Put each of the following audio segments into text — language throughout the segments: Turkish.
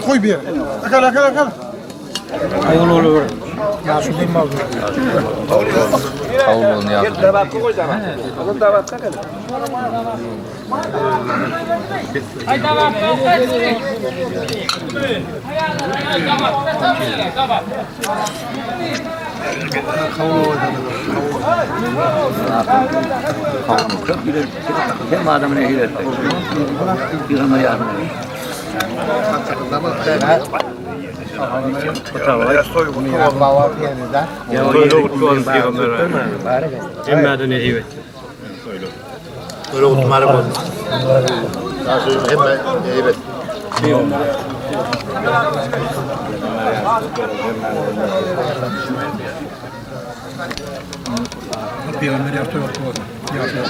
Koy bir yere. Akala. Olur. Ya şu değil mi oldu? Kavurluğunu yaptım. Kavurluğu çok güzel. Hem adamın ehil ettik. Yığına yardım edin. Böyle oturmalı oldu. Daha sonra hemen evet.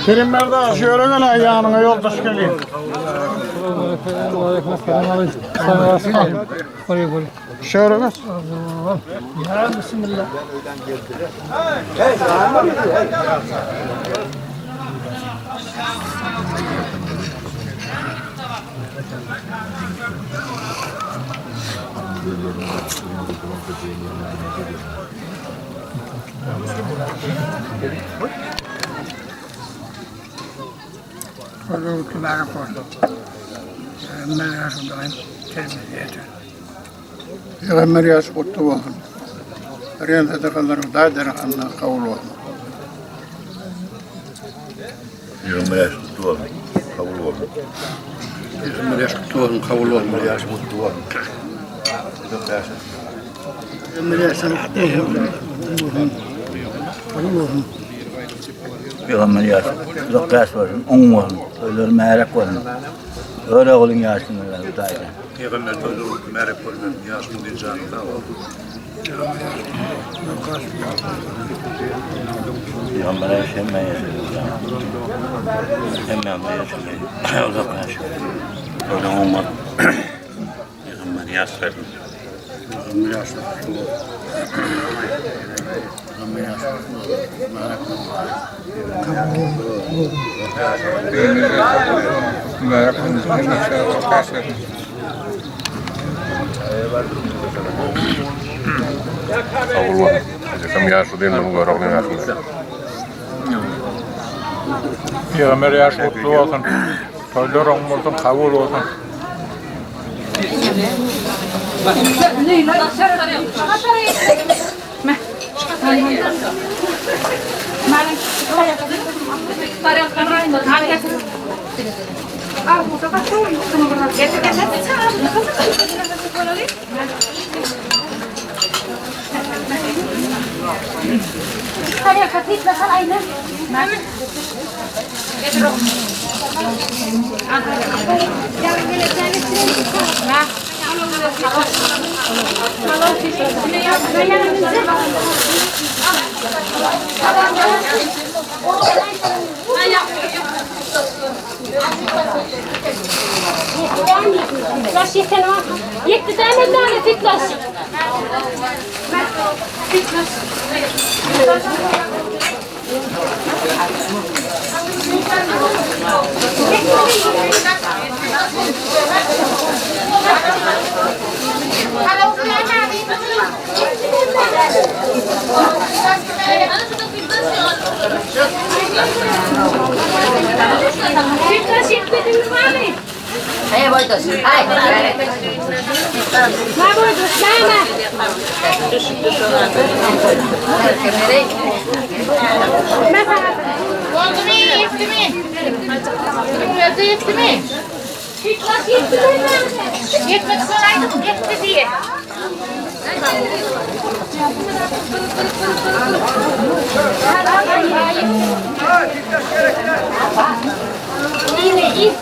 Kerim Merdan şöyle gel yanına yoldaş geleyim. Şöyle gel. Ya bismillah. Kalau kemarin foto, melihat dengan televisi. Ya melihat foto wahun. Rian tetakallar dader anna qawlu. Ya melihat foto wahun, qawlu wahun. Ya melihat foto wahun qawlu wahun melihat foto wahun. Ya melihat foto wahun. Peygamber yaşlı. Doktas var, on var. Öyle merak var. Öyle olun yaşlı mı var dayı. Peygamber öyle merak var. Yaşlı diyeceğim ne var? Peygamber yaşamayı yaşıyor. Hemen yaşamayı. Uzaklaşıyor. Öyle olmaz. Peygamber yaşlı. Peygamber yaşlı. Allah. Kami yaşlı değil mi bu kadar ne yaşlı? Peygamber yaşlı kutlu olsun. Toylar olsun, kabul olsun. Fitlaş yeter ama. Yekti tane fitlaş. Fitlaş. Kalau Fitlaş yetmedi mi bari? Hayır boyutu. Hayır. Ne boyutu? Gelme. Oldu mu? Yetti mi? Biraz yetti mi? Fitlaş yetmedi mi? Yetmedi soraydım. Yetti diye. İyi mi? İyi.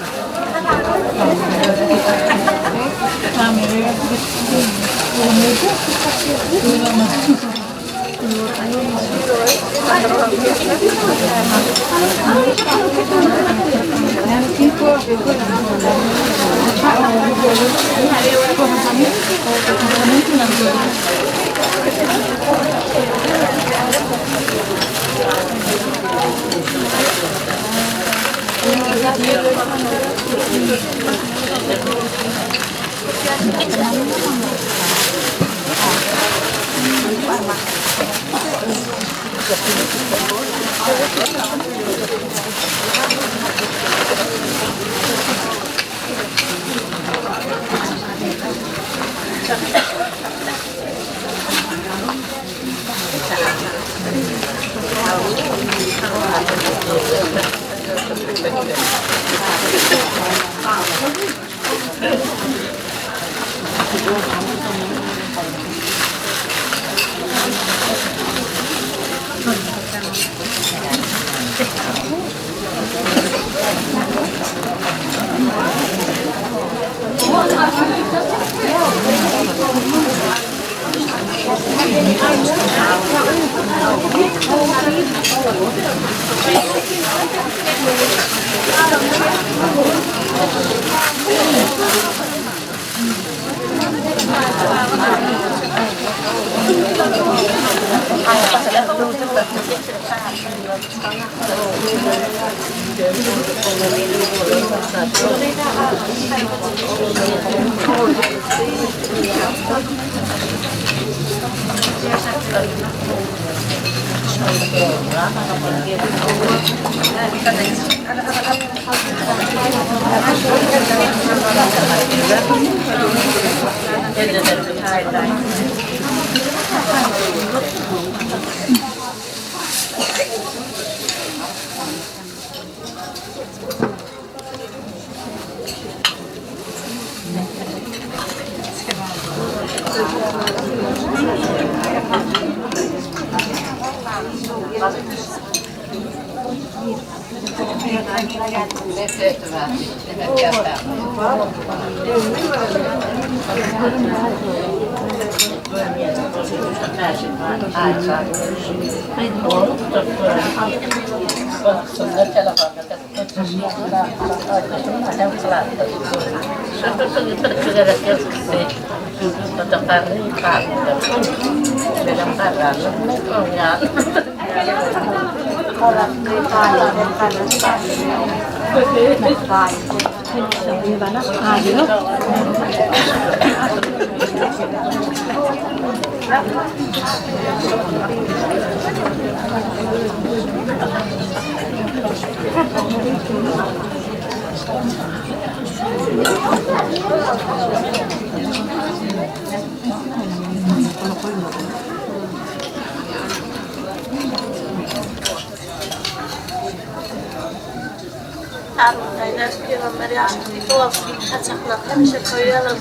Peygamber'e aşkı olsun. Kaçaklar hemşe koyalım.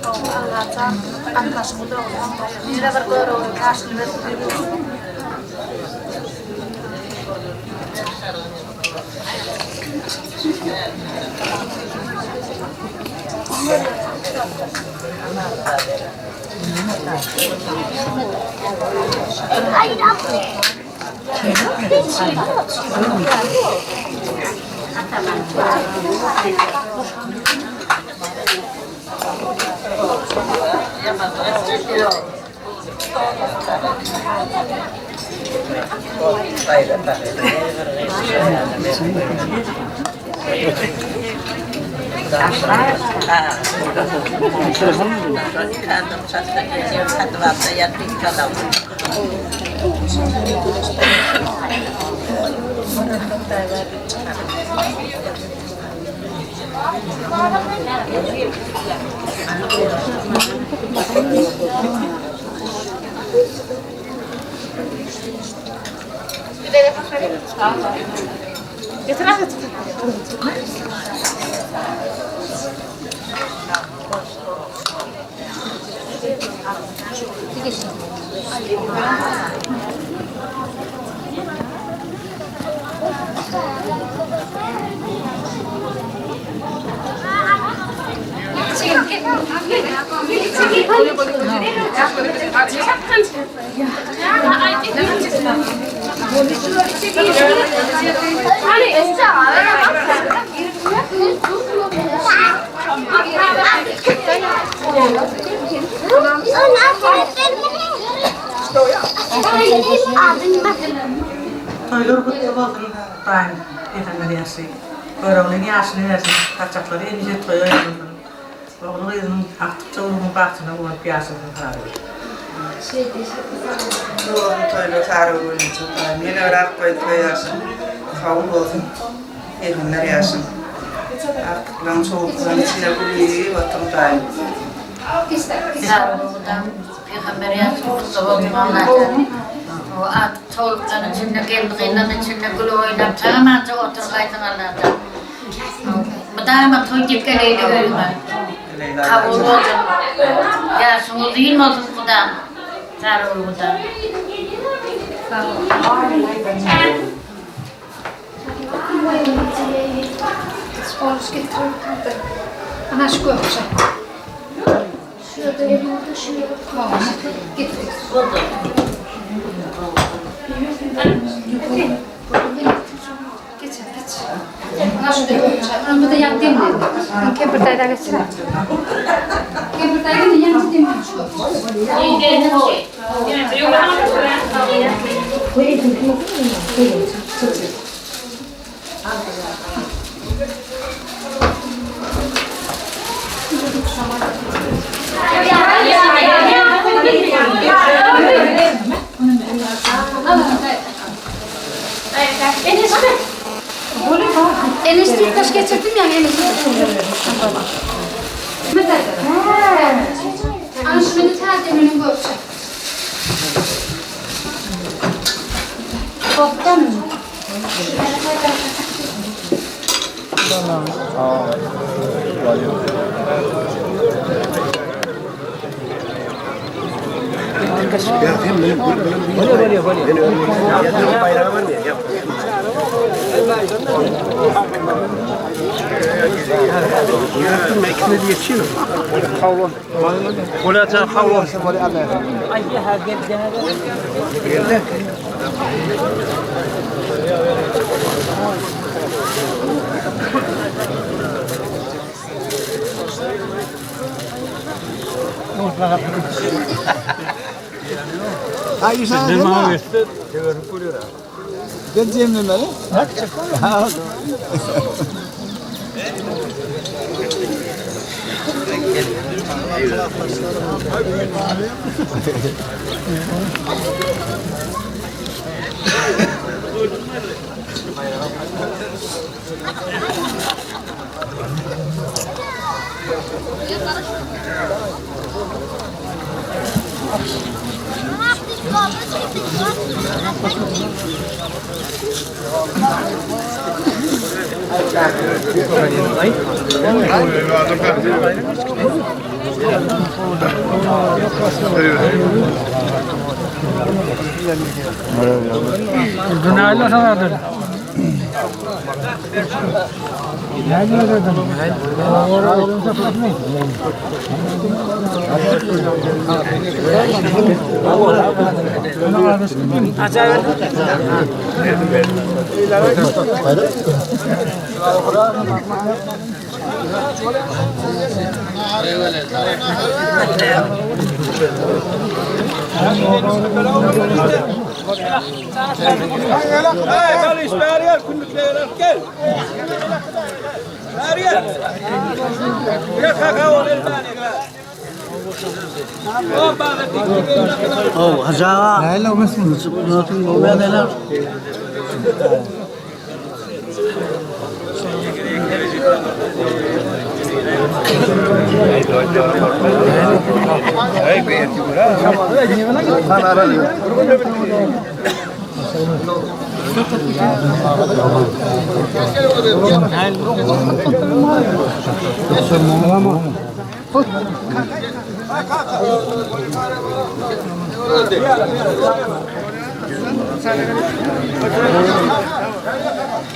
Allah'tan anlaşmalı olsun. Yine bir doğru olun. Karşılığı verin. Hayır abi. Toylur kutlu olsun daim Peygamber yası. Öğrenliğin yaşını versin. Kaçakları en güzel toyu yapılır. Oğlu kızının aktıkça oğlumun baktığına bu piyasasını tarıyor. Doğru toylu sarı oyuncu. Yine öğrenip koy toy yaşın. Kavul olsun. Peygamber yaşın. Aktıkların soğukların içine kuruyu batım daim. Sarı'dan Peygamber yaşlı olsun. O at çolukların içinde geldiğinden içinde gül oynayıp tamamen otur kaydın Allah'tan. Bu daima toy gitkeleydi ölme. Kabul olsun. Yaşını değil mi olsun kudan? Sarı kudan. Sponsor getiriyorum. Ana şu koyacak. Şurada elimde şuraya bak. Getir. Geç. Ana şurada koyacak. Ana burada yan demli. Kempertayda geçsin. Kempertayda yan demli şu. Enişte taş geçirdim ya enişte. Ana şunu terdemenin görse. Toptan mı? Ay sen ne mi? Geleceğim mi böyle? Ha? Dünyayla sana dedim. Ne dedim? Oğlum saplatmayın. Oh, hazağa. Neyle o mesmin? Nasıl olmayan neler?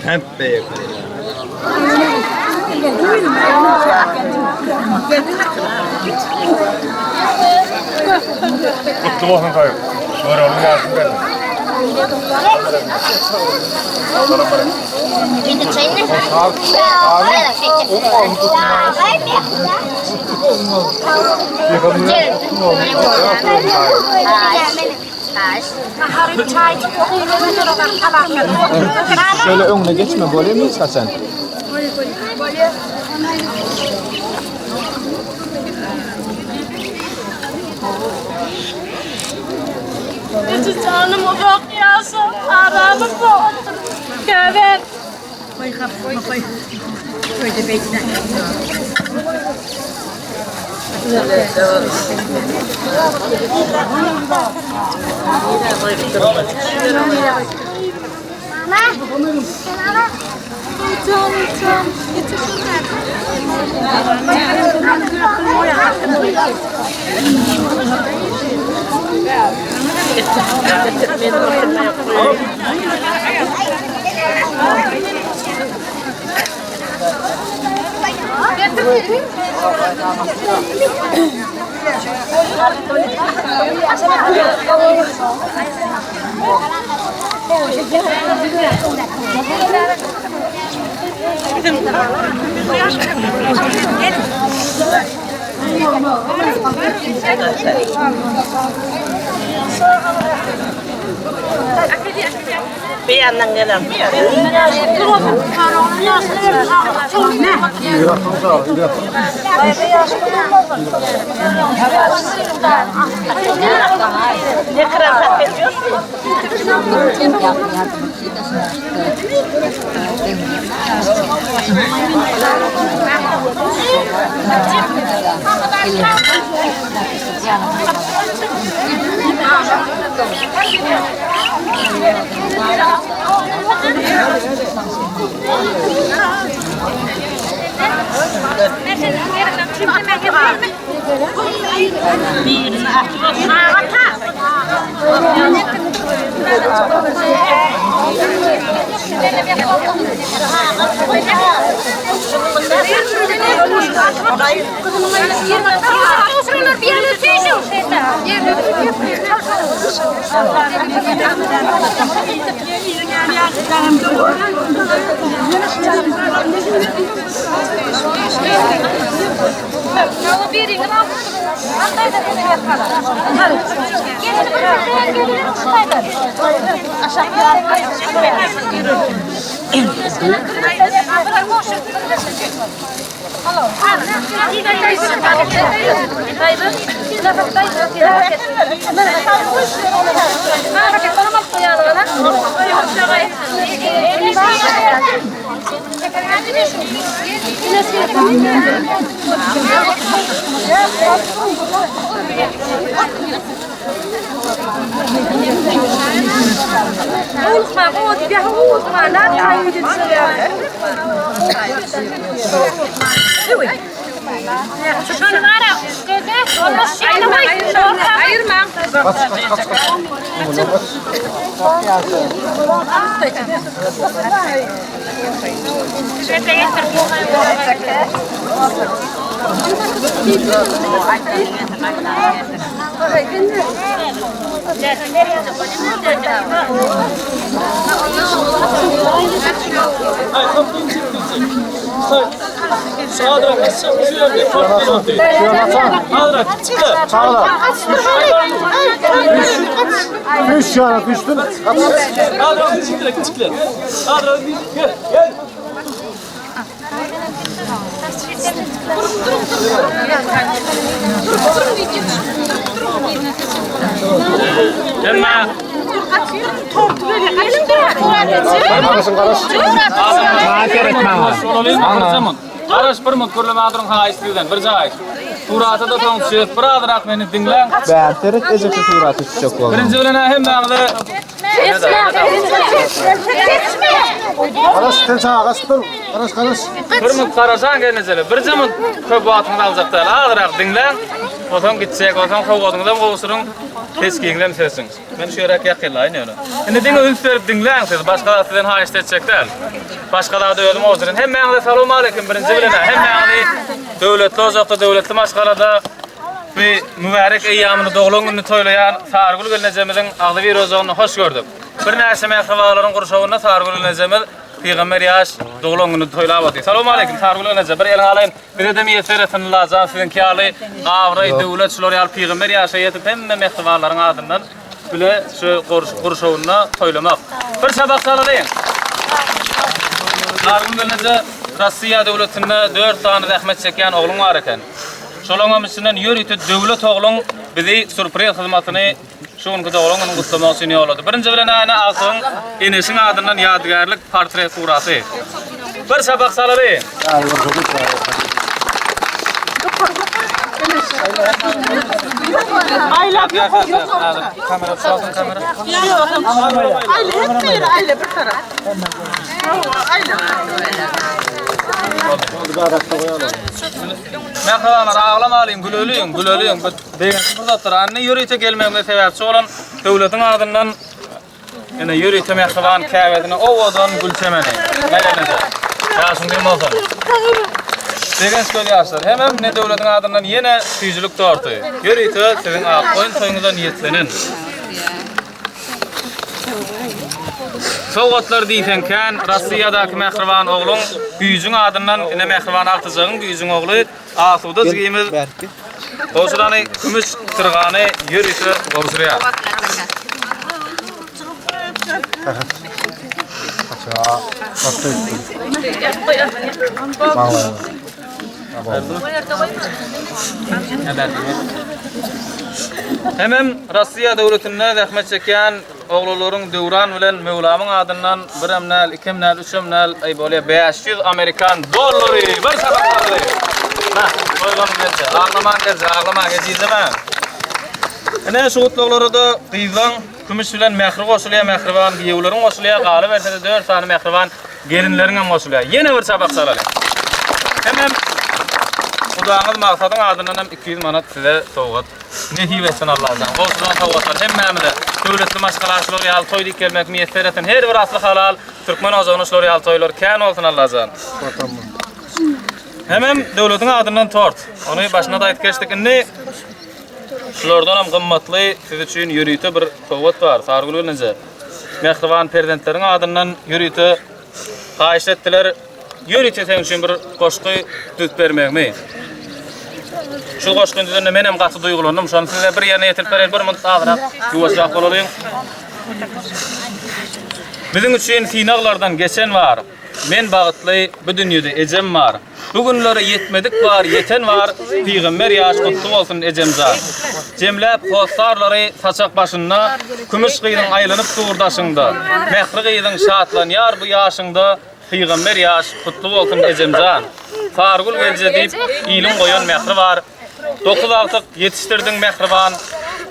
Hep beyek. Kutlu olsun kayıp. Böyle olun yazın benim. Şöyle önüne geçme, böyle miyiz Hasan? Canım o bak yasa, aramı bak. Köver. Koy kap, koy. Koy da bekle. Bir yandan gelen bir yandan. Ne kadar hak ediyorsun? Üç yana düştün. Hadi küçükler. Hadi gel. Emma Araş bir mut kurulma adırın haýyslygydan bir jaý. Surata da soň düşüp bir adyrak meni dinleň. Bäterek ejekli suratı düşecek boldy. Birinji bilen hem bagly Aras sen sağa gasdır. Aras. bir mut garaşan gelnejeli. Bir jamyt köp wagtyny aljaklar. Adyrak dinleň. Otaň gitsek, otaň howgadyňdan gowsurun. Keskiňden sesin. Men şu ýerek ýakylaýyn ýöne. Indi diňe üstlerip dinleň siz. Başgalar sizden haýyş etjekler. Başgalar da özüm oturun. Hem meňle salam aleykum birinji bilen. Hem meňle döwletli ozakda döwletli maşgalada bir mübarek eýýamyny doglan gününi toýlaýan Sargul gelnejemiziň agly bir rozagyny hoş gördük. Bir näçe mähsabalaryň gurşawyna Sargul gelnejemiz Peygamber ýaş doglan gününi toýlap atdy. Salam aleykum Sargul gelnejemiz. Bir elin alayın. Bir de meýeseretini lazam sizin kiýaly gawry döwletçiler ýaly Peygamber ýaşa ýetip hemme mähsabalaryň adyndan bile şu gurşawyna toýlamak. Bir sabak salaryň. Sargul gelnejemiz Rossiya döwletinde 4 tane rahmet çeken oğlum var eken. Şolaňam içinden ýörüti döwlet oğlum bizi sürpriz hyzmatyny şoňky oğlumyň gutlamasy ýolady. Birinji bilen ana altyň enesiň adyndan ýadygärlik portret surasy. Bir sabak salary. Aile kamera çalsın kamera. Aile bir taraf. Men kalamar ağlamalıyım, gülölüyüm. Degen fırsatlar anne yürüyte gelmemle sebepçi olan döwletiň adyndan ene yürüyte mehriban käbedine owadan gülçemeni. Melenede. Ýaşyň bolsa. Degen söýýärler. Hemem ne döwletiň adyndan ýene tüýjülük torty. Yürüyte siziň aýyn soýuňyzdan niýetlenin. Sowgatlar diýsenken Rossiýadaky mehriban oglum güýjüň adyndan ene mehriban artyjagyň güýjüň ogly asuda zigimiz Oşurany kümüş tırgany ýürüse gowsurýar. Hemem Rossiýa döwletinde rahmet çeken oglalaryň Döwran bilen Mevlamyň adyndan 1 emnal, 2 emnal, 3 emnal ay bolýa 500 Amerikan dollary bir sabakly. Ha, koygan geçe. Ağlamak geçizeme. Ene şu otlaqlara da qyýdan kümüş bilen mehri goşulýar, mehriban giýewleriň goşulýar, galy bersede 4 tane mehriban gelinleriň hem goşulýar. Ýene bir sabak salary. Hemem Hudaňyz maksadyň adyndan hem 200 manat size sowgat. Nehi etsin Allah'tan. Goşulan sowgatlar hemmemde döwletli maşgalaçylar ýaly toýdy kelmek meýeseretin her bir asly halal türkmen ozanyşlary ýaly toýlar kän bolsun Allah'tan. Hemem döwletiň adyndan tort. Ony başyna da aýtyp geçdik. Indi şulardan hem gymmatly siz üçin ýürüýte bir sowgat bar. Sargul gelneje. Mehriban perzentleriň adyndan ýürüýte haýyş etdiler. Ýürüýte sen üçin bir goşgy düz bermekmi? Şu goşgyň üzerine men hem gaty duýgulandym. Şonu size bir ýerine ýetirip berer bir mut agrak ýuwaşak bolaryň. Biziň üçin finallardan geçen var. Men bagytly bu dünýede ejem bar. Bu günlere yetmedik var, yeten var. Peygamber ýaş gutly bolsun ejemza. Jemläp postarlary saçak başynda, kümüş gyýdyň aýlanyp durdaşynda. Mehri gyýdyň şatlanýar bu ýaşynda. Peygamber ýaş gutly bolsun ejemza. Fargul gelje diýip ilim goýan mehri var. 9 altyk yetiştirdiň mehriban.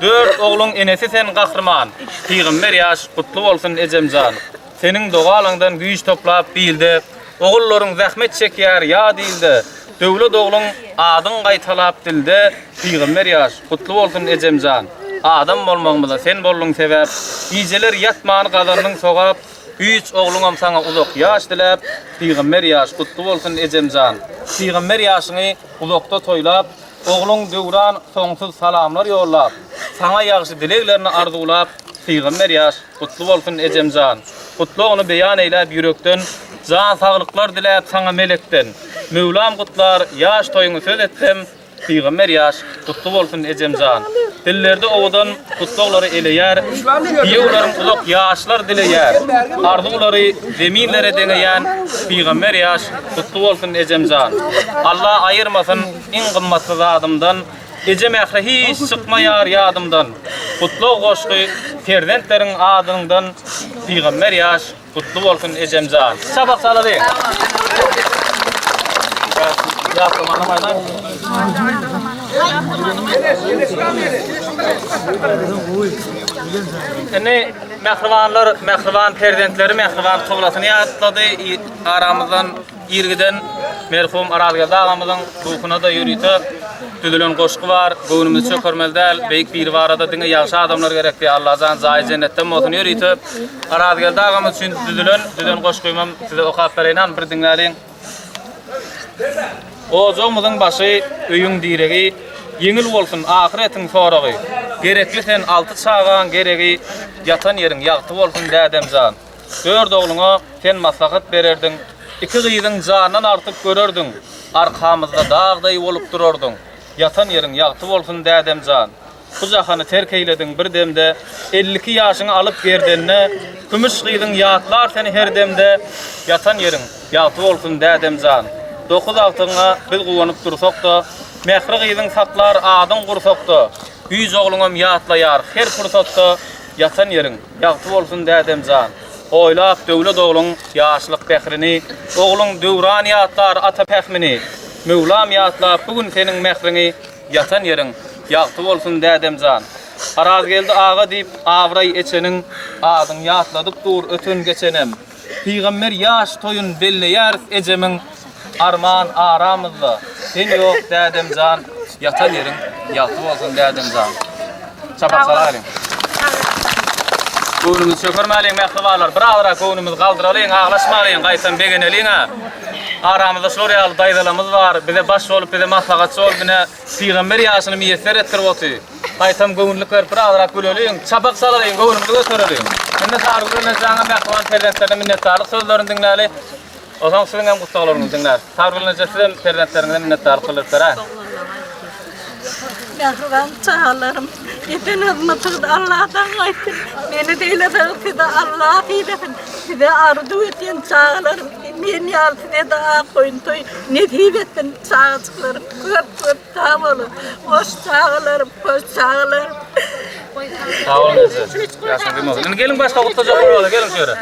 4 ogluň enesi sen gahrman. Peygamber ýaş gutly bolsun ejemza. Senin dogalyňdan güýç toplap bildi. Ogullaryň zähmet çekýär ýa dildi. Döwlet ogluň adyň gaýtalap dildi. Peygamber ýaş gutly bolsun ejemjan. Adam bolmagyňda sen bolluň sebäp. Gijeler ýatmany gazanyň sogap. Güýç ogluňam saňa uzak ýaş dilep. Peygamber ýaş gutly bolsun ejemjan. Peygamber ýaşyny uzakda toýlap, ogluň Döwran soňsuz salamlar ýollap, saňa ýagşy dileklerini arzulap. Peygamber ýaş gutly bolsun ejemjan. Gutlugyny beýan eýläp ýürekden jan saglyklar diläp saňa melekden. Mevlam gutlar ýaş toýuňy söz etdim. Peygamber yaş kutlu bolsun ejemjan. Dillerde oğudan kutluqları eleyer. Diýerlerim ulak yaşlar dileyer. Arzuqları zeminlere deňeýän Peygamber yaş kutlu bolsun ejemjan. Allah ayırmasın en gymmatly zadymdan. Ejem ähli hiç çıkmaýar ýadymdan. Kutlu goşgy perdentleriň adynyňdan Peygamber yaş kutlu bolsun ejemjan. Sabak salady. Ya tamam maydan. Ene mehribanlar, mehriban perdentleri, mehriban toglasyny ýatlady. Aramyzdan ýergiden merhum Arazgel dagamyzyň ruhuna da ýürüýte. Düdülen goşgy bar, göwnümizde çökermeldäl, beýik bir barada diňe ýagşy adamlar gerekdi. Allah'dan zaý jennetden bolsun ýürüýte. Arazgel dagamyz üçin düdülen goşgymam size okap bereýän bir diňläliň. O jomyzyň başy öýüň diregi ýeňil bolsun ahiretiň soragy. Gerekli sen alty çağan geregi yatan ýeriň ýagty bolsun dädemjan. Dörd ogluňa sen maslahat bererdin. Iki gyýdyň janyny artyp görerdin. Arkamyzda dagday bolup durardın. Yatan ýeriň ýagty bolsun dädemjan. Bu jahany terk eýledin bir demde 52 ýaşyňy alyp berdenne kümüş gyýdyň ýatlar seni her demde yatan ýeriň ýagty bolsun dädemjan. 9 altyňa biz gowanyp dursak da, mehri gyýdyň satlar adyň gursak da, yüz ogluňam ýatlaýar her pursatda yatan ýeriň ýagty bolsun dädemjan. Oýlap döwlet ogluň ýaşlyk behrini, ogluň döwran ýatlar ata pehmini, Mevlam ýatlap bugün seniň mehrini yatan ýeriň ýagty bolsun dädemjan. Araz geldi ağa diýip awray eçeniň adyň ýatladyk dur ötün geçenem. Peygamber ýaş toyun belleýär ejemiň arman aramyzda. Sen ýok dädemjan, yatan ýeriň ýagty bolsun dädemjan. Çapak salaryň. Göwnümiz çökermäliň mehribanlar, birazra göwnümiz galdyralyň, aglaşmalyň, gaýtan begeneliň. Aramyzda şol ýaly daýdalamyz bar, bize baş bolup, bize maslahatçy bolup, bine Peygamber ýaşyny miýesser etdirip oty. Gaýtan göwnlük berip birazra güleliň, çapak salaryň, göwnümizi götereliň. Mende sargyldyna jaňa mehriban perdentlerde minnetdarlyk sözlerini dinläli. O zaman sizin hem kutluqlarınızı dinler. Sargılınca sizin perdentlerinden minnetdarlyk kılırlar. Mehriban çağlarım, eten hizmetiniz Allah'tan gaýtdy. Meni deýle size Allah diýlesin. Size arzu eten çağlarım. Men ýal size daha koyun toy. Netip etsin çağçıklarım. Köp sağ olun. Hoş çağlarım, hoş çağlarım. Sağ olun. Yaşın demozun. Gelin başka kutlayacak olur. Gelin şöyle.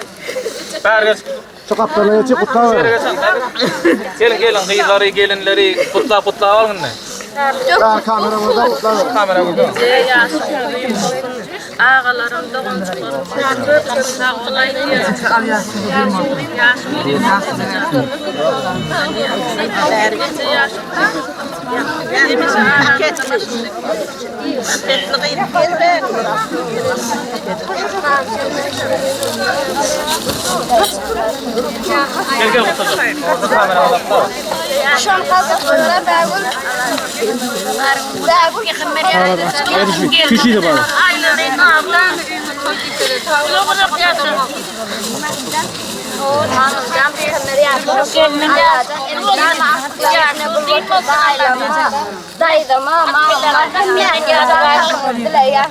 Bergeç. Çok aptalaya çık kutla. Gelin kıyıları, gelinleri kutla alın ne? Kamera burada kutla. Kamera burada. Ağalarım doğum çıkıyor. Sağ olayım. Gel orada kamera var. Şu an kazanlara bağlı yakınmer yani. Kişi de var. Aynen abla. Çok yaşlı. O hanım cam yakınmer yani. Kendine dayıdama mama yani ya.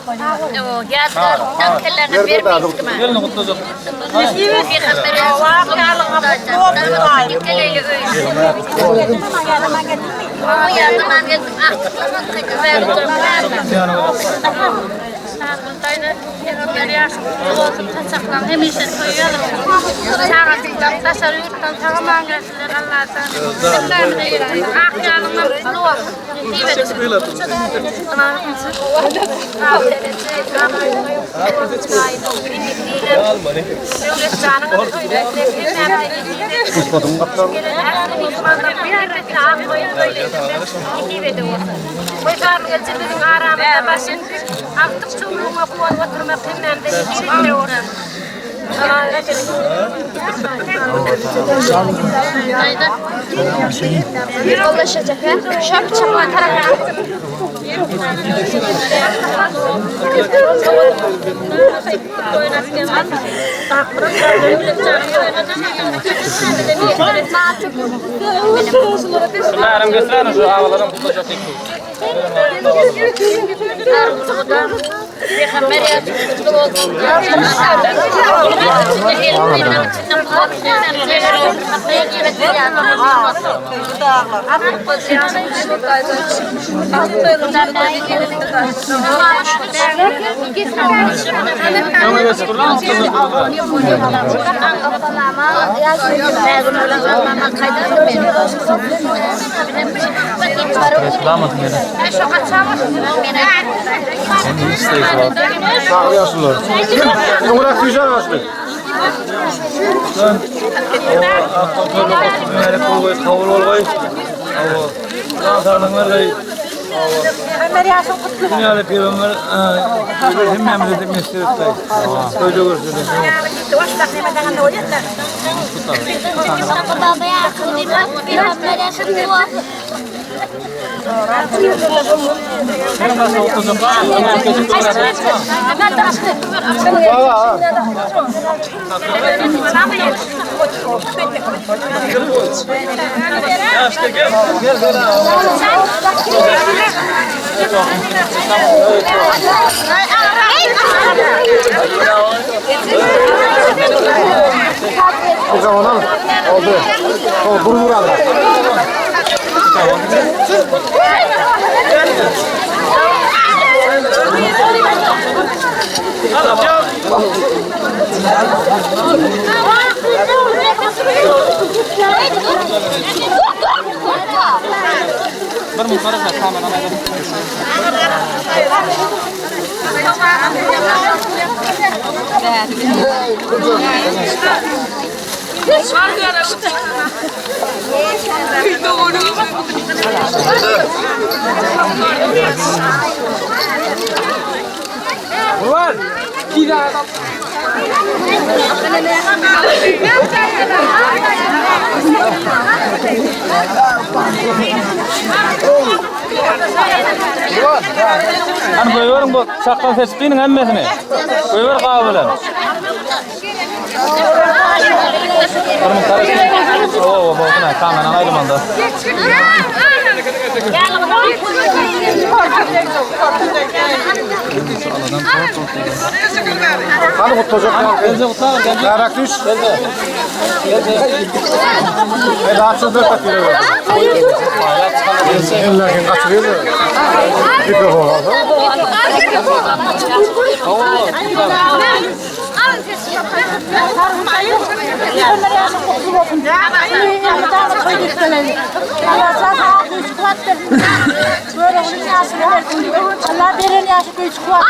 O geldi. Tam kellerine vermeyiz mi? Gelin kutlayacak. Yollaşacak ha. Şap çapma tarafı. Meğerim götüren şu havaların kutlayacak tek Peygamber yazıklı olsun. Sağlıyorsunlar. Numarak güzel açtı. Dünyada peygamber hem memleketim mesleği. Böyle görsün. O zaman oldu. O bunu vuralım. Bir muhtarı kamerana Ulan! Gida adam. Hani koyuyorum bu sakal tespihinin emmesini. Koyuyor kavbilen. Kırmızı karıştı. Oo, boğduna. Kamen anaydım anda. Hadi kutlayacak. Gelce kutlar, gelce. Yarak düş. Gelce. Daha çok dört atıyor. Ellerken kaçırıyor mu? Mikrofon aldı. Allah verin yaşı güç kuat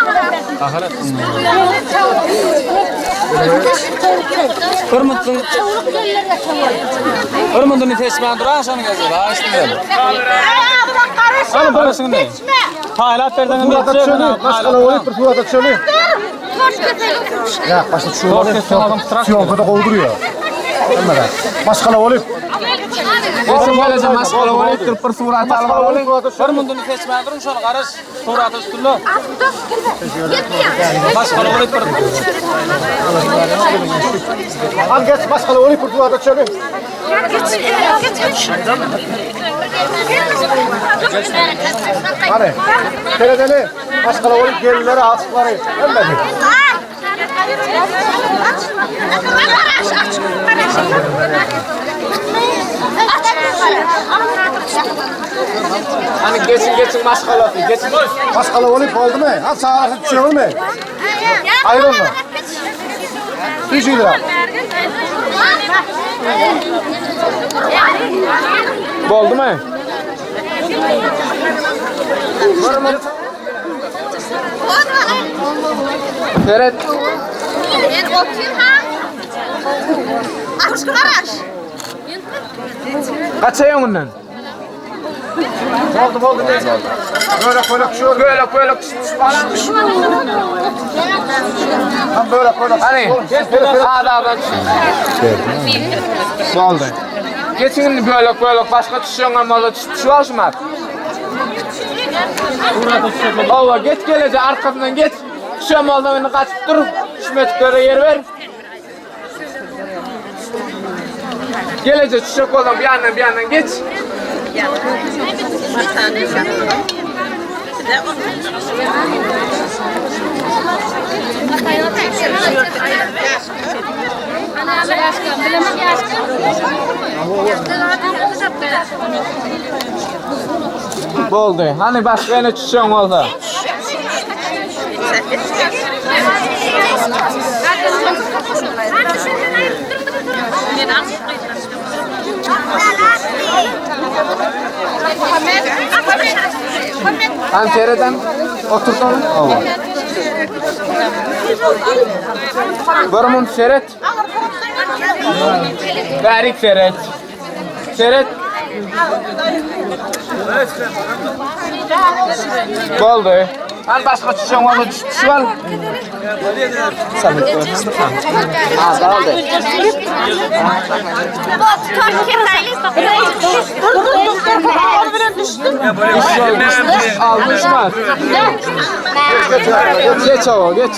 Kırmızı tesbih duran şanı geziyor. Ha işte böyle. Hani parasını ne? Taylat verden mi geçecek? Maskala olup bir suat açılıyor. Ya başta şu var. Siyonkada kovduruyor. Bilmeden. Maskala olup. Kesin geleceğim maskala olup bir surat alıp. Kırmızı tesbih durun şöyle karış. Surat üstünde. Maskala olup bir. Al geç maskala olup bir suat açılıyor. Hadi. Teredeni maskala olup gelinleri açıkları. Bilmeden. Hani geçin maskala. Geçin. Maskala olup oldu mu? Ha sağa şey olur mu? Ayrılma. Düşün lira. Oldu mu? Evet. Kaç sayın ondan? Oldu. Böyle şu böyle böyle. Hani adam. Oldu. Geçin böyle başka düşüyorsun ama şu alışmak. Allah geç gelece arkasından geç. Şu maldan kaçıp dur. Şmetlere yer ver. Gelece çiçek olan bir yandan geç. Oldu. Hani başka ne çiçeğin oldu? Hani sereden oturdun. Barımın seret. Berik seret. Seret. Oldu. Hani başka çiçeğin oldu. Şu an. Almış mı? Geç hava geç.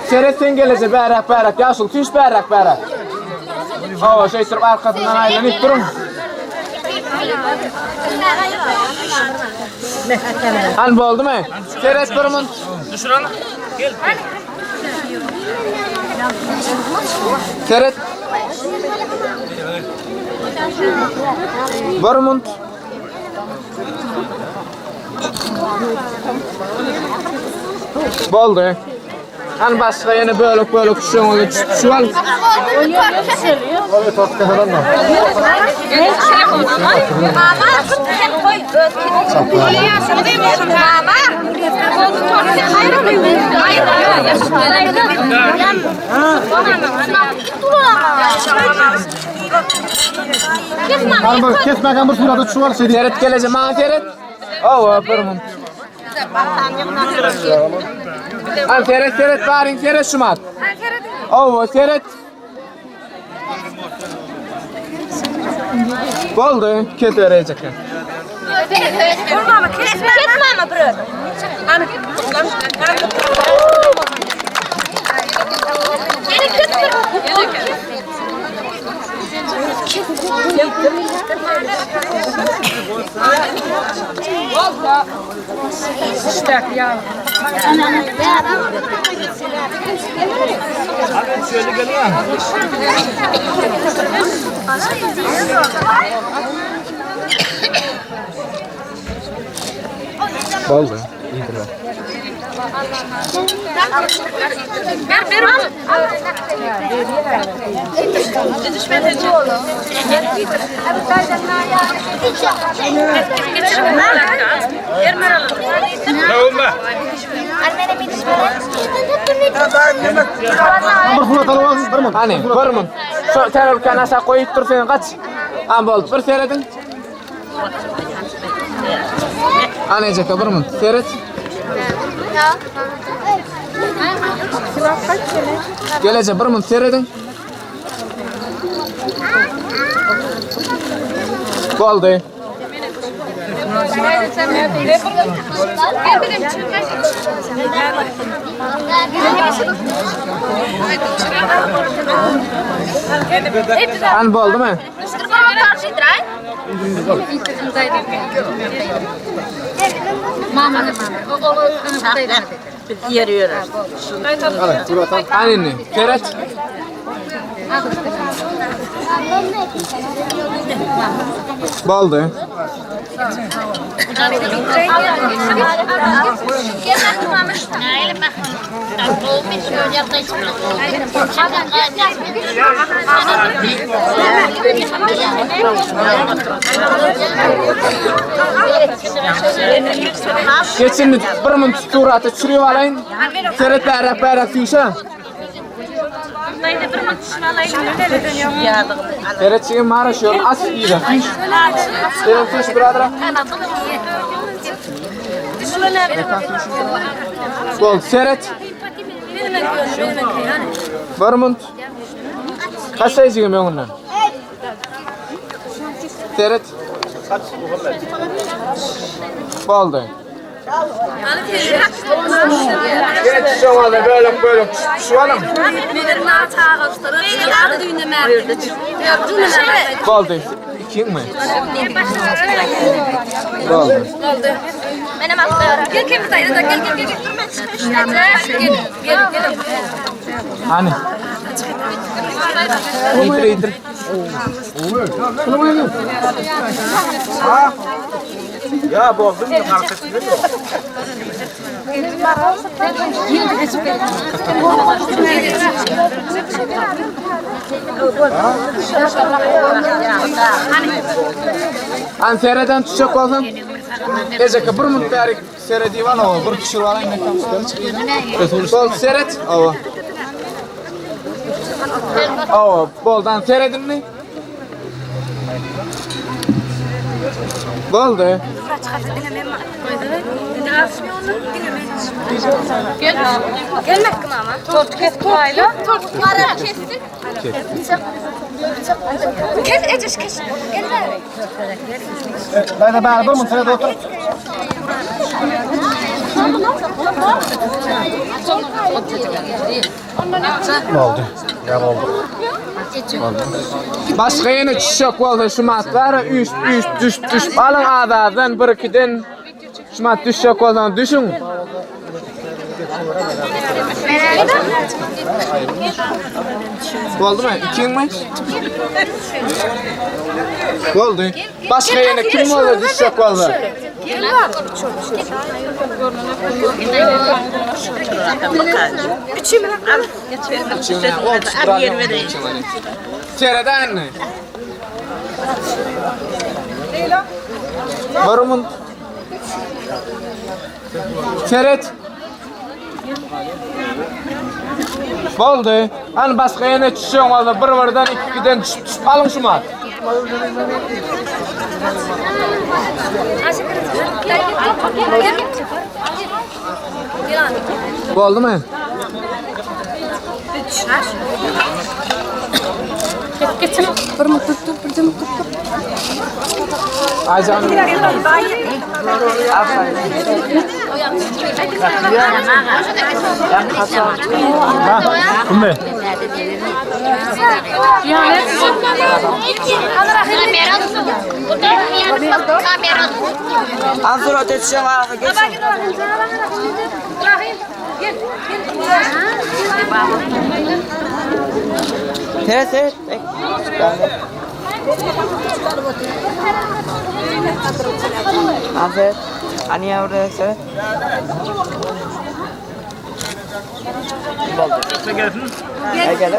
Seretin gelecek berak yaşıl tüş berak. Hava şey sırf arkasından aylanıp durun. An oldu mu? Seret durumun. Düşüranı. Gel. Seret. Durumun. Oldu. An başka yine böyle kuşuyor şu an. Evet tatlıdan mı? Kesmegen bir sırada şu var şey. Seret gelecek ma seret. Pırmın. An seret baring seret şumat. Seret. Oldu, ket verecek. Kesme ama bro. Şöyle geliyor. Oldu. Hani varmın. Şu terörken asa koyup dur sen kaç. Am oldu. Bir seyredin. Anecek varmın. Seyret. Gelecek varmın seyredin. Oldu. An oldu mu? Anne, seyret. Oldu. Geçin bir mın tuturatı çürüyüp alayın. Seret bayrak tüyse. Seret çiğin mara şöyle as iyiydi. Seret tüyse birader. Gol seret. Bir mın. Kaç sayıcıyım ben ondan? Seret. Boldu. Geç şovalı böyle şu alım. Boldu. İki mi? Boldu. Benim aklım. Gel kim dayı da gel. Gel. Hani? İyidir. Ya bozdum ya markasını. An sereden tutacak olsam Ecek bir mutlarık seredi var o bir kişi var aynı tam. Sol seret o. O boldan seredin mi? Boldu. Gelmek mi ama? Tortu kestik ayla. Tortu karar kestik. Kes. Gel ver. Ben beraber mutfağda otur. Oldu. Ya oldu. Başka yeni çiçek oldu şu matlar üst düş alın ağzından bir ikiden şu mat düşecek olduğunu düşün. Oldu mu? İkin mi? Oldu. Başka yeni kim oldu düşecek oldu? Sereden mi? Varumun seret oldu. Hani başka yine çiçeğin oldu. Bir vardan ikiden düşüp alın şu mat. Oldu mu? Geçin. Bir mutlu dur. Aycan. Kumbe. Ansur ötesi var. Seret. Aferin. Hani yavru seret. Gel.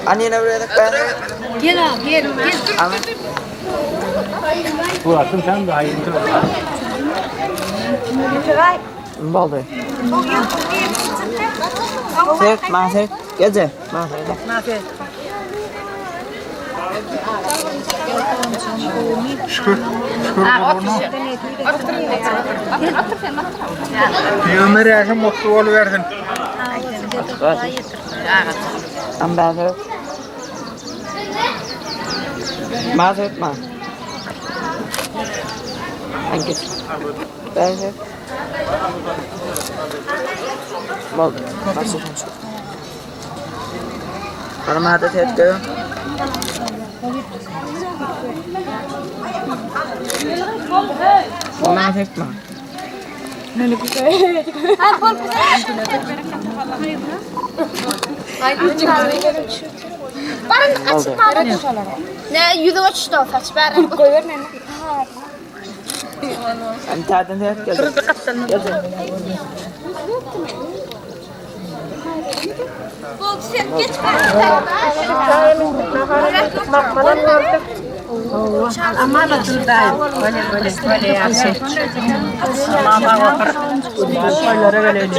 Annene buraya da ben. Gel. Amin. Bu akşam sen daha iyi otur. Baldı. Seret, mahseret. Gece. Mahseret. Şükür Peygamber yaşam mutlu oluverdin. Mahseret. Mahseret. Hangisi? Mahseret. Baldı. Mahseret. Parmağda tetkiyor. Ona tekme. Ne güzel. Ha bol ne yüzü açtı saç bari koyuyor ne? Antadan tetkiyor. Bol geç. Ama da durdayım. Böyle yapsın. Mama bakar. Böyle böyle.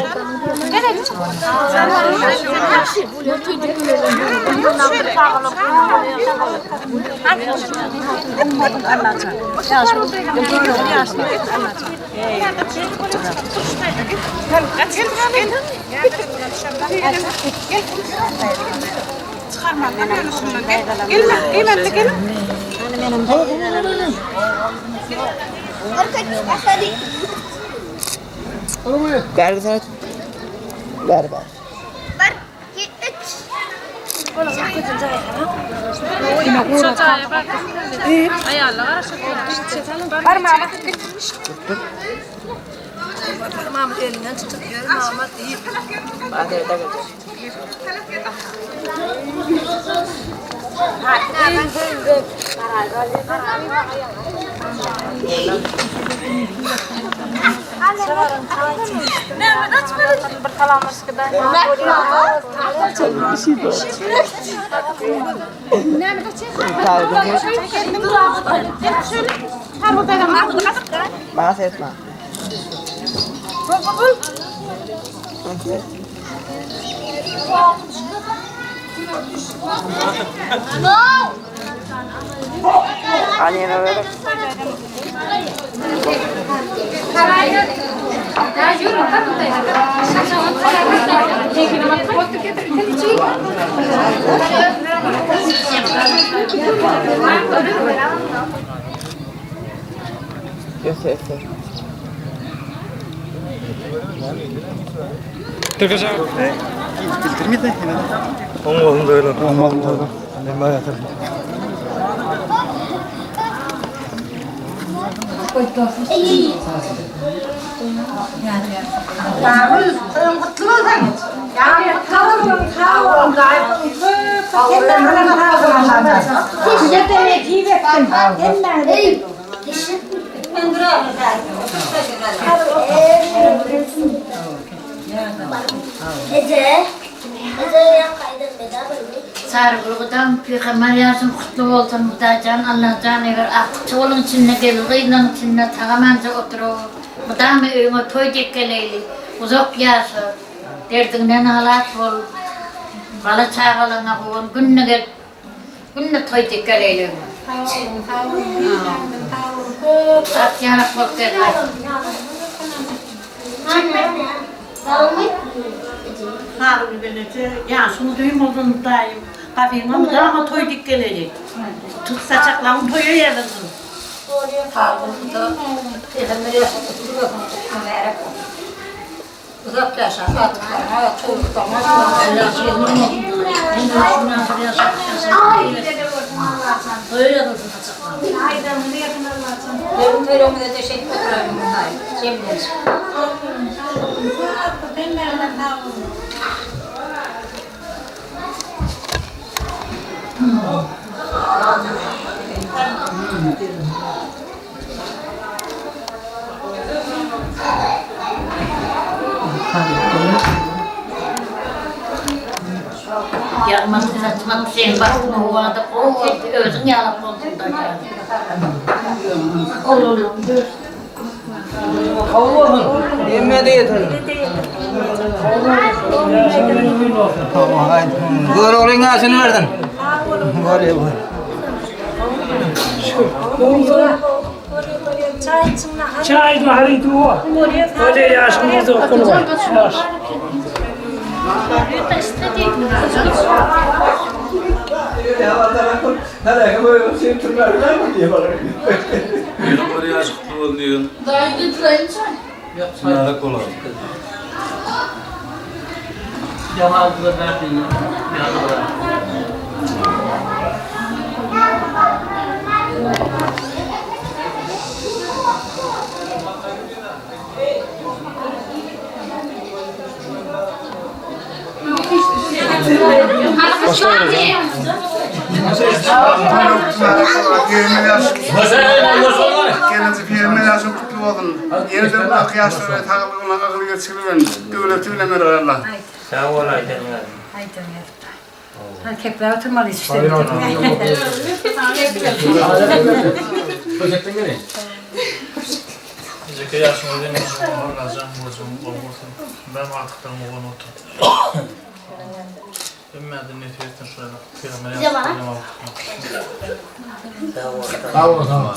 Berber. Berber. Parmağımı elinden tutuyor. Mama değil. Bahsetme. Annene öyle. Tıkışa. Bildirmedi yine. Olmadı böyle. Olmadı. Ben bayağı tabii. Sarıgırıdan Peygamber yazın kutlu olsun Mudacan Allah'tan eğer akçı olun içinde gelir, kıyının içinde tağamanca oturur. Mudan evime toy dekkeleyli, uzak yası, derdinden halat bol, bala çağalana boğun, günne toy dekkeleyli. At yanak bol derler. Harbi böylece ya şunu duymadım dayım. Kafayla mı ama toy dik gelecek. Tut saçaklarını toyu yerdim. Uzak yaşa, at, çocuk da böyle dursun saçaklarını. Benim tölemde teşekkür ederim. Cemil. Yapmadım saçma bir şey baktım o arada özün yalap oldum da olur. Allah'ım. Yeme de yeter. Tamam haydi. Böyle olayın ağasını verdin. Böyle bu. Çay da harita o. Öyle yaşımız da okulu var. Hadi böyle şey turlar mı diye bana. Benim oraya aşıklı oluyorsun. Daha götürelim çay. Sınara kolay. Cemaatı da verdin ya. Kendisi firmelersin kutlu olsun. Yerden bak yaşları takılığına kakılı geçirilen devletiyle meral Allah. Sağ ol Ayten. Erkekler oturmalıyız işte. Zeki yaşım ödemiş. Olacağım bozum. Ben artık da muğun otur. Ümmedim nefeyetten şöyle. Peygamber yaptım. Sağ ol tamam.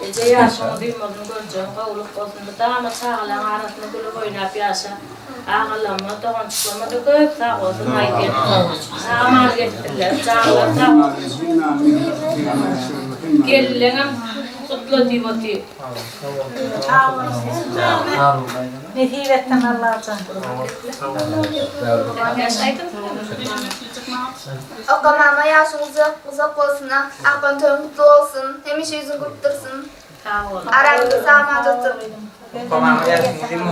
Ece yaşamı bilmem göreceğim. Kavuluk olsun. Dağıma sağlayan arasında gülü oynayıp yaşa. Ağlama, doğan çıklama da köp sağ olsun. Haydi. Sağma getirdiler. Sağlar sağ olsun. Gelin kutlu divati. Netivetten Allah'tan. Okamama yaşınız uzak olsun, akban toyun kutlu olsun, hemişe yüzün kurttursun. Aramda sağma tuttur. Okamama yaşınız değil mi?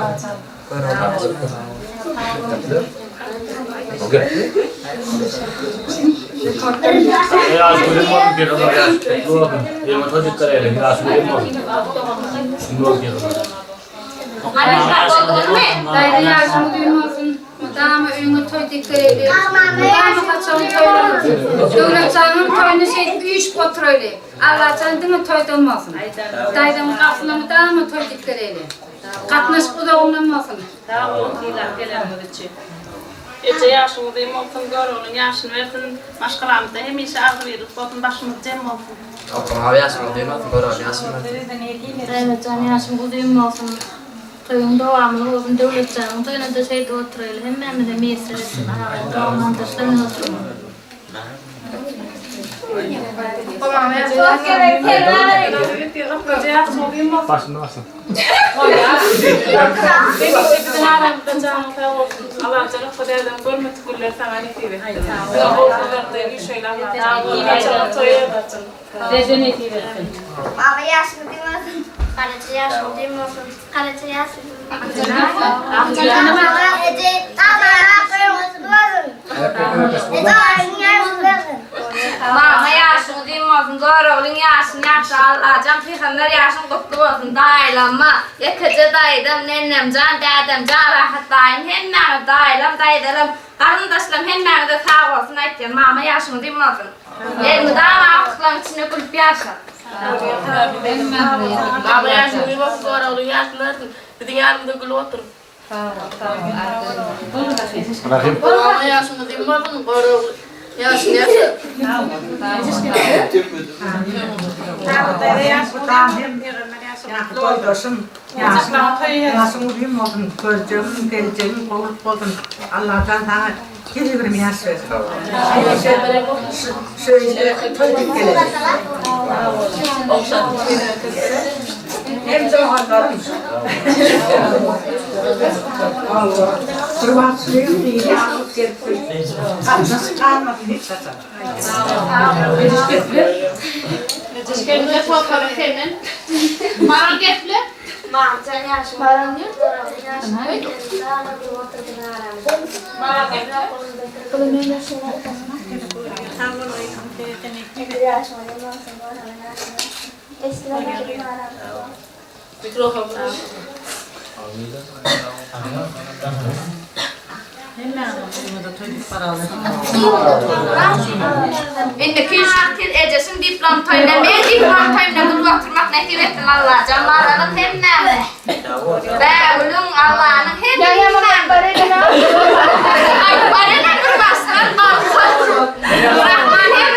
Yaş bölüm var bir adam yaş. Doğru. Yirmi çocuk karayla yaş bölüm var. Doğru diyor. Dayda yaşamı duymasın, dağıma öyünü toy dikkareyle, dağıma kaçağın toyları, devletçanın toyunu üç kontrolü, Allah canını toy dolmasın. Daydamın kapsına dağıma toy dikkareyle, katnaş bu da olmasın. Sağ olun. Gelen bu Ece yaşımı diyeyim olsun, gör onun yaşını versin, maşkalamızda hemişe ağır verir, bakın başımız cem olsun. Okamama yaşınız değil mi? Gör onun yaşını versin. Evet, can yaşımı diyeyim olsun. Toyun devamlı olsun, devlet canım, toyuna da şeyde oturayla, hemen de mesir etsin, doğumdan da şöyle oturun. Başında basın. Allah canım Kuday'dan görmedik güller sana netiyle. Oğullardan şöyle Allah'tan. Dede netiyle. Mama yaşını duymasın, karaca yaşını duymasın, karaca yaşını duymasın. Mama yaşını duymasın, doğruluğun yaşını yaşa Allah'cam, Peygamber yaşını kutlu olsun, dayılanma. Yekece dayıdım, nennem can, dedem can, rahat dayım, hemmeni dayılam, dayıdalım, karındaşlarım hemmeni de sağ olsun, aytken mama yaşını duymasın. Elimi dağıma aktıklarım içine kulüp yaşa. Mama yaşını duymasın, doğruluğun yaşını versin. Bir yanımda gül oturun. Mama yaşını duymasın, doğruluğun yaşını versin. Yaşını duyayım olsun, göreceğim, geleceğim, kovulup olsun. Allah'tan sana geri bir yaş versin. Şöyle toyduk gelecek. Hem zamanlarım. Allah. Kurban suyum değil, yağmur gelip nasıl kalmadı hiç zaten. Geçişkenle topları hemen. Maral gefle. Maral yaşını maral diyor, yaşını öyle. Maral gefle. Kulümeyle şeyler kazanmak. Yaşını duymasın, doğruluğun yaşını. Eskiden yaşını maral. Mikrofon. İndi kıyışakil ecesin diplom toyuna, men diplom toyuna gül oturmak netivetten Allah'cam, Allah'ın hemmeni. Dağılın Allah'ın hemmeni. Ay, barına durmasın, Rahman hemmeni.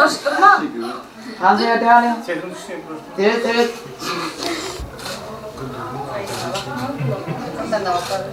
Coşturma. Hadi hadi. Evet evet. Sen de bakalım.